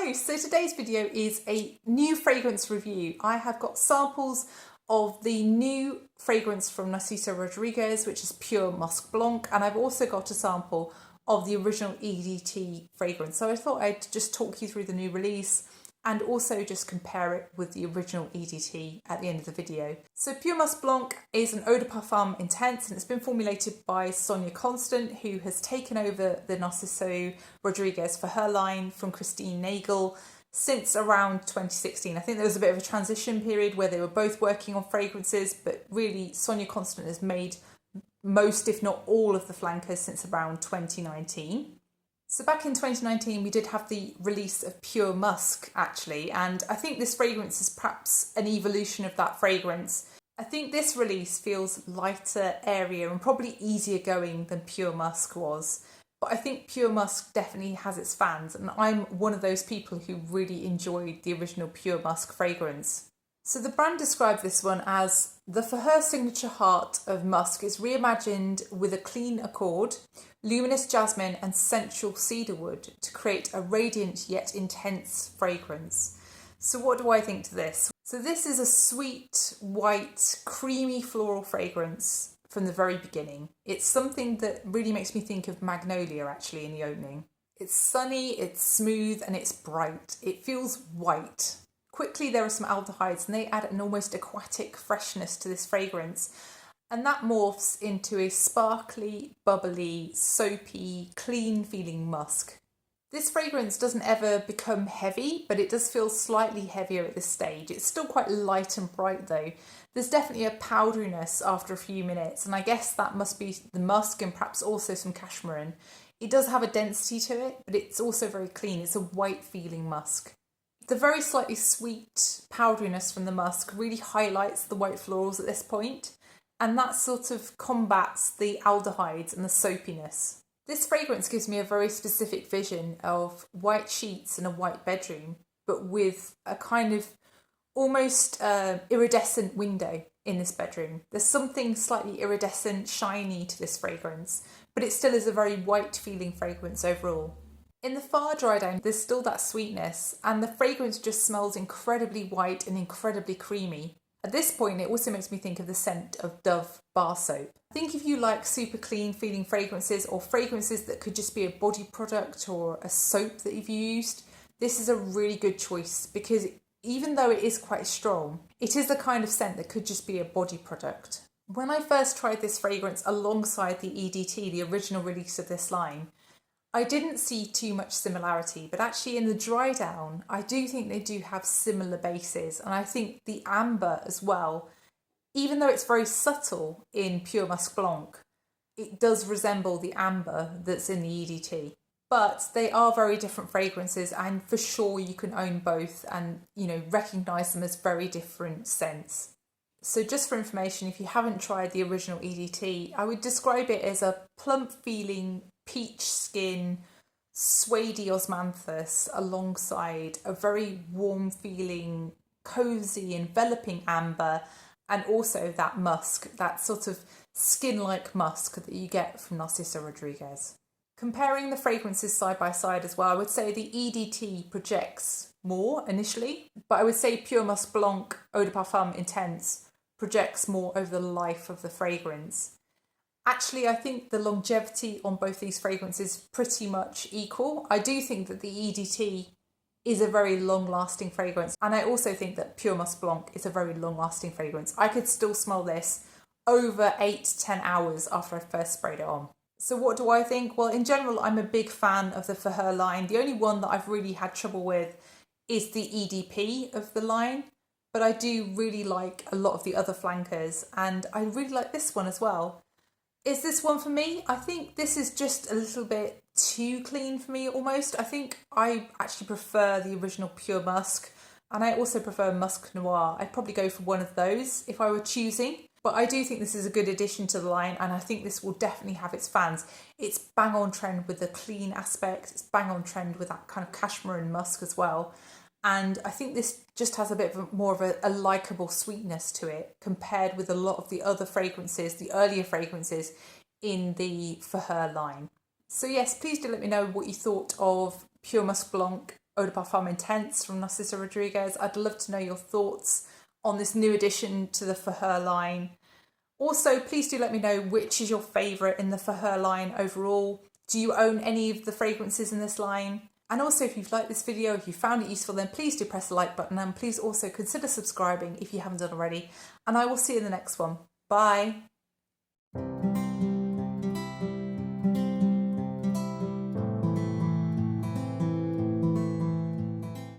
Hello, so today's video is a new fragrance review. I have got samples of the new fragrance from Narciso Rodriguez, which is Pure Musc Blanc, and I've also got a sample of the original EDT fragrance. So I thought I'd just talk you through the new release and also just compare it with the original EDT at the end of the video. So Pure Musc Blanc is an eau de parfum intense, and it's been formulated by Sonia Constant, who has taken over the Narciso Rodriguez For Her line from Christine Nagel since around 2016. I think there was a bit of a transition period where they were both working on fragrances, but really Sonia Constant has made most, if not all, of the flankers since around 2019. So back in 2019, we did have the release of Pure Musc, actually, and I think this fragrance is perhaps an evolution of that fragrance. I think this release feels lighter, airier, and probably easier going than Pure Musc was. But I think Pure Musc definitely has its fans, and I'm one of those people who really enjoyed the original Pure Musc fragrance. So the brand described this one as the For Her signature heart of musk is reimagined with a clean accord, luminous jasmine and sensual cedarwood to create a radiant yet intense fragrance. So what do I think to this? So this is a sweet, white, creamy floral fragrance from the very beginning. It's something that really makes me think of magnolia actually in the opening. It's sunny, it's smooth and it's bright. It feels white. Quickly there are some aldehydes and they add an almost aquatic freshness to this fragrance, and that morphs into a sparkly, bubbly, soapy, clean feeling musk. This fragrance doesn't ever become heavy, but it does feel slightly heavier at this stage. It's still quite light and bright though. There's definitely a powderiness after a few minutes, and I guess that must be the musk and perhaps also some cashmere. It does have a density to it, but it's also very clean. It's a white feeling musk. The very slightly sweet powderiness from the musk really highlights the white florals at this point, and that sort of combats the aldehydes and the soapiness. This fragrance gives me a very specific vision of white sheets in a white bedroom, but with a kind of almost iridescent window in this bedroom. There's something slightly iridescent, shiny to this fragrance, but it still is a very white feeling fragrance overall. In the far dry down, there's still that sweetness, and the fragrance just smells incredibly white and incredibly creamy. At this point, it also makes me think of the scent of Dove bar soap. I think if you like super clean feeling fragrances or fragrances that could just be a body product or a soap that you've used, this is a really good choice because even though it is quite strong, it is the kind of scent that could just be a body product. When I first tried this fragrance alongside the EDT, the original release of this line, I didn't see too much similarity, but actually in the dry down, I do think they do have similar bases. And I think the amber as well, even though it's very subtle in Pure Musc Blanc, it does resemble the amber that's in the EDT. But they are very different fragrances, and for sure you can own both and, recognise them as very different scents. So just for information, if you haven't tried the original EDT, I would describe it as a plump feeling peach skin, suede osmanthus alongside a very warm feeling, cosy, enveloping amber, and also that musk, that sort of skin-like musk that you get from Narciso Rodriguez. Comparing the fragrances side by side as well, I would say the EDT projects more initially, but I would say Pure Musc Blanc Eau de Parfum Intense projects more over the life of the fragrance. Actually, I think the longevity on both these fragrances is pretty much equal. I do think that the EDT is a very long-lasting fragrance, and I also think that Pure Musc Blanc is a very long-lasting fragrance. I could still smell this over 8 to 10 hours after I first sprayed it on. So what do I think? Well, in general, I'm a big fan of the For Her line. The only one that I've really had trouble with is the EDP of the line, but I do really like a lot of the other flankers, and I really like this one as well. Is this one for me? I think this is just a little bit too clean for me almost. I think I actually prefer the original Pure Musc, and I also prefer Musc Noir. I'd probably go for one of those if I were choosing. But I do think this is a good addition to the line, and I think this will definitely have its fans. It's bang on trend with the clean aspect. It's bang on trend with that kind of cashmere and musk as well. And I think this just has a bit of more of a likeable sweetness to it compared with a lot of the other fragrances, the earlier fragrances in the For Her line. So yes, please do let me know what you thought of Pure Musc Blanc Eau de Parfum Intense from Narciso Rodriguez. I'd love to know your thoughts on this new addition to the For Her line. Also, please do let me know which is your favourite in the For Her line overall. Do you own any of the fragrances in this line? And also, if you've liked this video, if you found it useful, then please do press the like button, and please also consider subscribing if you haven't done already. And I will see you in the next one. Bye.